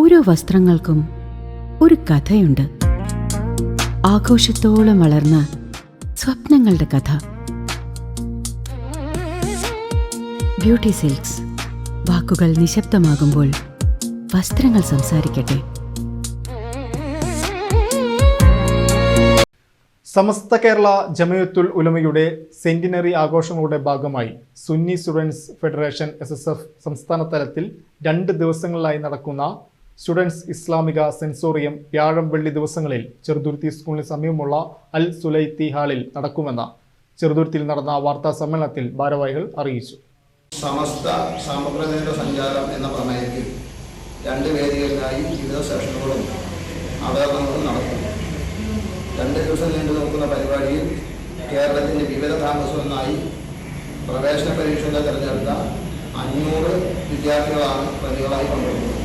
ഓരോ വസ്ത്രങ്ങൾക്കും ഒരു കഥയുണ്ട്. ആഘോഷത്തോളം വളർന്ന സ്വപ്നങ്ങളുടെ കഥ. Beauty silks. വാക്കുകൾ നിശബ്ദമാകുമ്പോൾ വസ്ത്രങ്ങൾ സംസാരിക്കട്ടെ. സമസ്ത കേരള ജമയത്തുൽ ഉലമയുടെ സെന്റിനറി ആഘോഷങ്ങളുടെ ഭാഗമായി സുന്നി സ്റ്റുഡൻസ് ഫെഡറേഷൻ SSF സംസ്ഥാന തലത്തിൽ 2 ദിവസങ്ങളിലായി നടക്കുന്ന സ്റ്റുഡൻസ് ഇസ്ലാമിക സെൻസോറിയം വ്യാഴം വെള്ളി ദിവസങ്ങളിൽ ചെറുതുരുത്തി സ്കൂളിന് സമീപമുള്ള അൽ സുലൈത്തി ഹാളിൽ നടക്കുമെന്ന് ചെറുതുരുത്തിയിൽ നടന്ന വാർത്താ സമ്മേളനത്തിൽ ഭാരവാഹികൾ അറിയിച്ചു. സമസ്ത സാമ്പത്തിക സഞ്ചാരം എന്ന പ്രമേയത്തിൽ 2 വേദികളിലായി വിവിധ സെഷനുകളും അവതരണങ്ങളും നടക്കും. 2 ദിവസം നീണ്ടു നിൽക്കുന്ന പരിപാടിയിൽ കേരളത്തിൻ്റെ വിവിധ താമസവുമായി പ്രവേശന പരീക്ഷയിൽ തിരഞ്ഞെടുത്ത 500 വിദ്യാർത്ഥികളാണ് പ്രതികളായി പങ്കെടുക്കുന്നത്.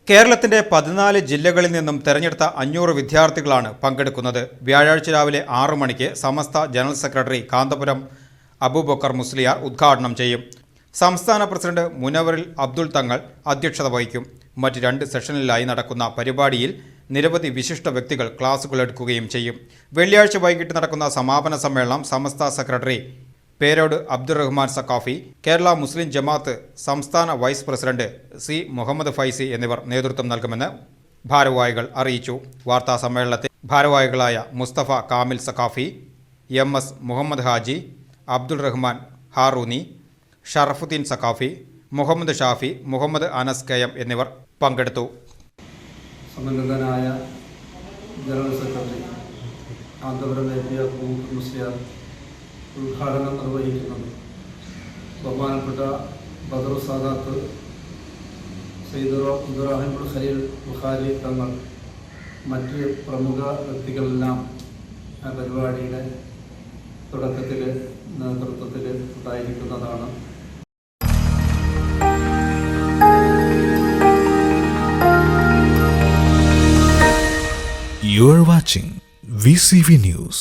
കേരളത്തിന്റെ 14 ജില്ലകളിൽ നിന്നും തെരഞ്ഞെടുത്ത 500 വിദ്യാർത്ഥികളാണ് പങ്കെടുക്കുന്നത്. വ്യാഴാഴ്ച രാവിലെ 6 മണിക്ക് സമസ്ത ജനറൽ സെക്രട്ടറി കാന്തപുരം അബൂബക്കർ മുസ്ലിയാർ ഉദ്ഘാടനം ചെയ്യും. സംസ്ഥാന പ്രസിഡന്റ് മുനവറിൽ അബ്ദുൾ തങ്ങൾ അധ്യക്ഷത വഹിക്കും. മറ്റ് 2 സെഷനിലായി നടക്കുന്ന പരിപാടിയിൽ നിരവധി വിശിഷ്ട വ്യക്തികൾ ക്ലാസുകൾ എടുക്കുകയും ചെയ്യും. വെള്ളിയാഴ്ച വൈകിട്ട് നടക്കുന്ന സമാപന സമ്മേളനം സമസ്ത സെക്രട്ടറി പേരോട് അബ്ദുറഹ്മാൻ സഖാഫി, കേരള മുസ്ലിം ജമാഅത്ത് സംസ്ഥാന vice president C Muhammad Faizi എന്നിവർ നേതൃത്വം നൽകുമെന്ന് ഭാരവാഹികൾ അറിയിച്ചു. വാർത്താ സമ്മേളനത്തിൽ ഭാരവാഹികളായ മുസ്തഫ കാമിൽ സഖാഫി, MS മുഹമ്മദ് ഹാജി, അബ്ദുൾ റഹ്മാൻ ഹാറൂനി, ഷറഫുദ്ദീൻ സഖാഫി, മുഹമ്മദ് ഷാഫി, മുഹമ്മദ് അനസ് KM എന്നിവർ പങ്കെടുത്തു. സമ്മേളനായ ജനറൽ സെക്രട്ടറി കാന്തപുരം അബൂബക്കർ മുസ്ലിയാർ ഉദ്ഘാടനം നിർവഹിക്കുന്നത്. ബഹുമാനപ്പെട്ട ബദർ സാദാത്ത് സയ്യിദ് ഇബ്രാഹിം ഖലീൽ ബുഖാരി തങ്ങൾ മറ്റ് പ്രമുഖ വ്യക്തികളെല്ലാം ആ പരിപാടിയുടെ തുടക്കത്തിൽ നേതൃത്വത്തിൽ ഉണ്ടായിരിക്കുന്നതാണ്. You are watching VCV News.